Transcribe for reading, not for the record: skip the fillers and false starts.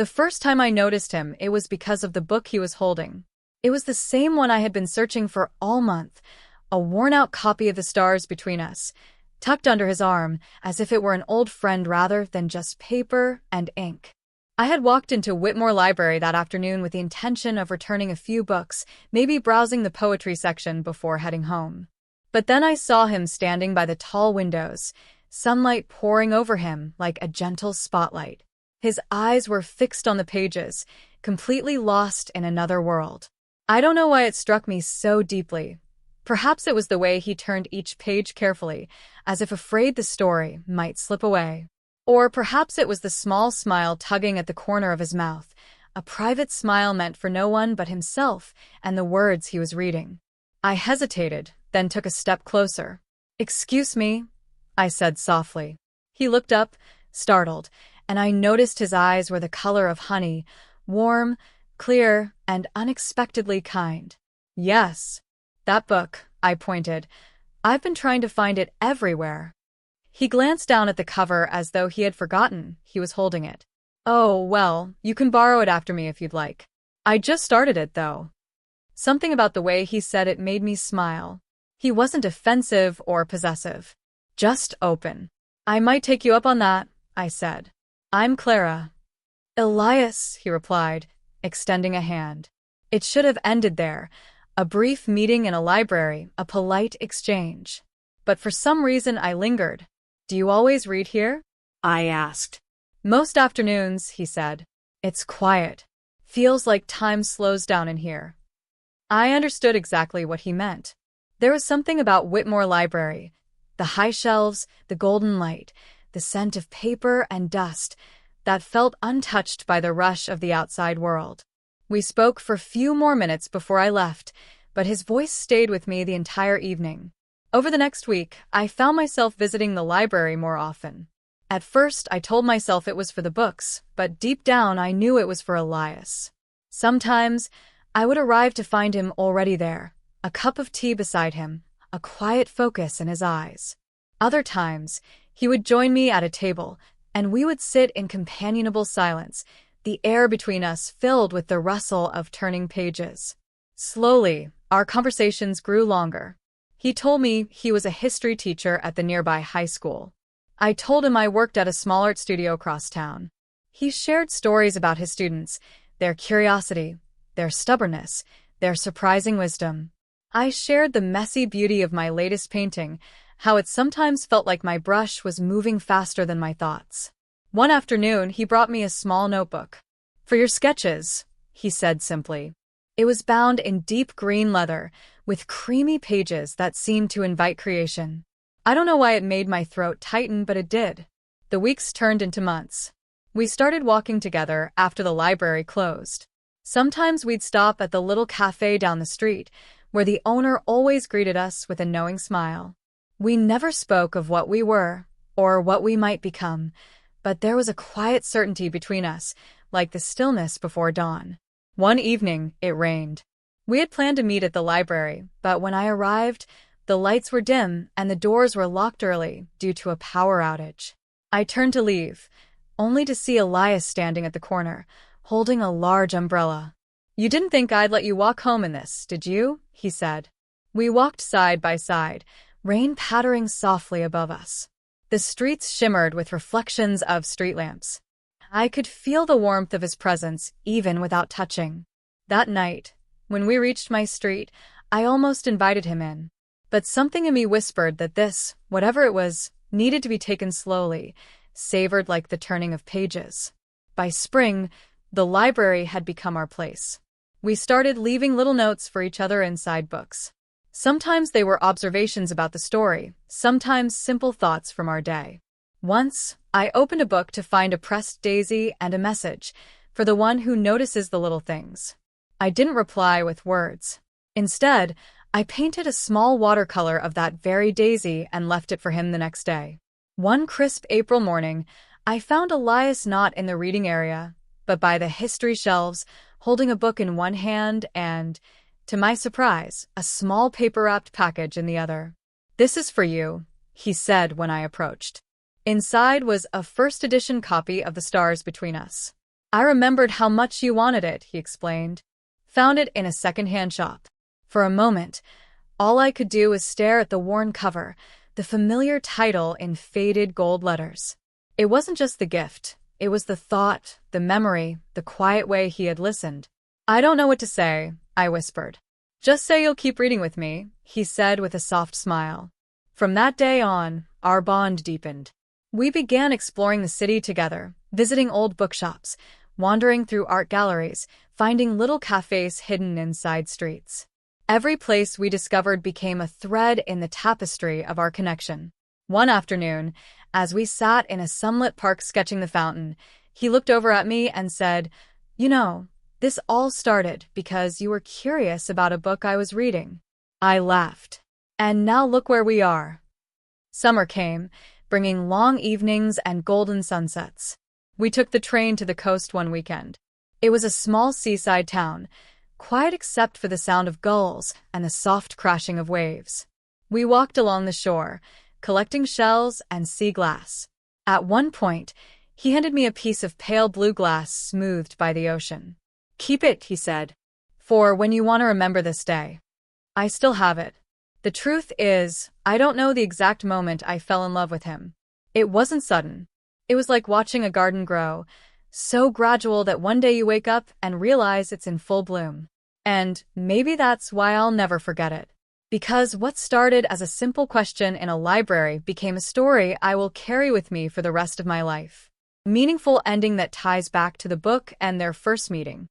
The first time I noticed him, it was because of the book he was holding. It was the same one I had been searching for all month, a worn-out copy of The Stars Between Us, tucked under his arm, as if it were an old friend rather than just paper and ink. I had walked into Whitmore Library that afternoon with the intention of returning a few books, maybe browsing the poetry section before heading home. But then I saw him standing by the tall windows, sunlight pouring over him like a gentle spotlight. His eyes were fixed on the pages, completely lost in another world. I don't know why it struck me so deeply. Perhaps it was the way he turned each page carefully, as if afraid the story might slip away. Or perhaps it was the small smile tugging at the corner of his mouth, a private smile meant for no one but himself and the words he was reading. I hesitated, then took a step closer. "Excuse me," I said softly. He looked up, startled, and I noticed his eyes were the color of honey, warm, clear, and unexpectedly kind. "Yes, that book," I pointed. "I've been trying to find it everywhere." He glanced down at the cover as though he had forgotten he was holding it. "Oh, well, you can borrow it after me if you'd like. I just started it, though." Something about the way he said it made me smile. He wasn't offensive or possessive, just open. "I might take you up on that," I said. "I'm Clara." "Elias," he replied, extending a hand. It should have ended there, a brief meeting in a library, a polite exchange. But for some reason I lingered. "Do you always read here?" I asked. "Most afternoons," he said. "It's quiet. Feels like time slows down in here." I understood exactly what he meant. There was something about Whitmore Library, the high shelves, the golden light, the scent of paper and dust, that felt untouched by the rush of the outside world. We spoke for few more minutes before I left, but his voice stayed with me the entire evening. Over the next week, I found myself visiting the library more often. At first, I told myself it was for the books, but deep down I knew it was for Elias. Sometimes, I would arrive to find him already there, a cup of tea beside him, a quiet focus in his eyes. Other times, he would join me at a table, and we would sit in companionable silence, the air between us filled with the rustle of turning pages. Slowly, our conversations grew longer. He told me he was a history teacher at the nearby high school. I told him I worked at a small art studio across town. He shared stories about his students, their curiosity, their stubbornness, their surprising wisdom. I shared the messy beauty of my latest painting, how it sometimes felt like my brush was moving faster than my thoughts. One afternoon, he brought me a small notebook. "For your sketches," he said simply. It was bound in deep green leather, with creamy pages that seemed to invite creation. I don't know why it made my throat tighten, but it did. The weeks turned into months. We started walking together after the library closed. Sometimes we'd stop at the little cafe down the street, where the owner always greeted us with a knowing smile. We never spoke of what we were, or what we might become, but there was a quiet certainty between us, like the stillness before dawn. One evening, it rained. We had planned to meet at the library, but when I arrived, the lights were dim and the doors were locked early due to a power outage. I turned to leave, only to see Elias standing at the corner, holding a large umbrella. "You didn't think I'd let you walk home in this, did you?" he said. We walked side by side, rain pattering softly above us. The streets shimmered with reflections of street lamps. I could feel the warmth of his presence, even without touching. That night, when we reached my street, I almost invited him in. But something in me whispered that this, whatever it was, needed to be taken slowly, savored like the turning of pages. By spring, the library had become our place. We started leaving little notes for each other inside books. Sometimes they were observations about the story, sometimes simple thoughts from our day. Once, I opened a book to find a pressed daisy and a message, for the one who notices the little things. I didn't reply with words. Instead, I painted a small watercolor of that very daisy and left it for him the next day. One crisp April morning, I found Elias not in the reading area, but by the history shelves, holding a book in one hand and, to my surprise, a small paper-wrapped package in the other. "This is for you," he said when I approached. Inside was a first-edition copy of The Stars Between Us. I remembered how much you wanted it, he explained. Found it in a second-hand shop. For a moment, all I could do was stare at the worn cover, the familiar title in faded gold letters. It wasn't just the gift. It was the thought, the memory, the quiet way he had listened. I don't know what to say, I whispered. Just say you'll keep reading with me, he said with a soft smile. From that day on, our bond deepened. We began exploring the city together, visiting old bookshops, wandering through art galleries, finding little cafes hidden in side streets. Every place we discovered became a thread in the tapestry of our connection. One afternoon, as we sat in a sunlit park sketching the fountain, he looked over at me and said, "You know, this all started because you were curious about a book I was reading." I laughed. And now look where we are. Summer came, bringing long evenings and golden sunsets. We took the train to the coast one weekend. It was a small seaside town, quiet except for the sound of gulls and the soft crashing of waves. We walked along the shore, collecting shells and sea glass. At one point, he handed me a piece of pale blue glass smoothed by the ocean. "Keep it," he said, "for when you want to remember this day." I still have it. The truth is, I don't know the exact moment I fell in love with him. It wasn't sudden. It was like watching a garden grow, so gradual that one day you wake up and realize it's in full bloom. And maybe that's why I'll never forget it. Because what started as a simple question in a library became a story I will carry with me for the rest of my life. A meaningful ending that ties back to the book and their first meeting.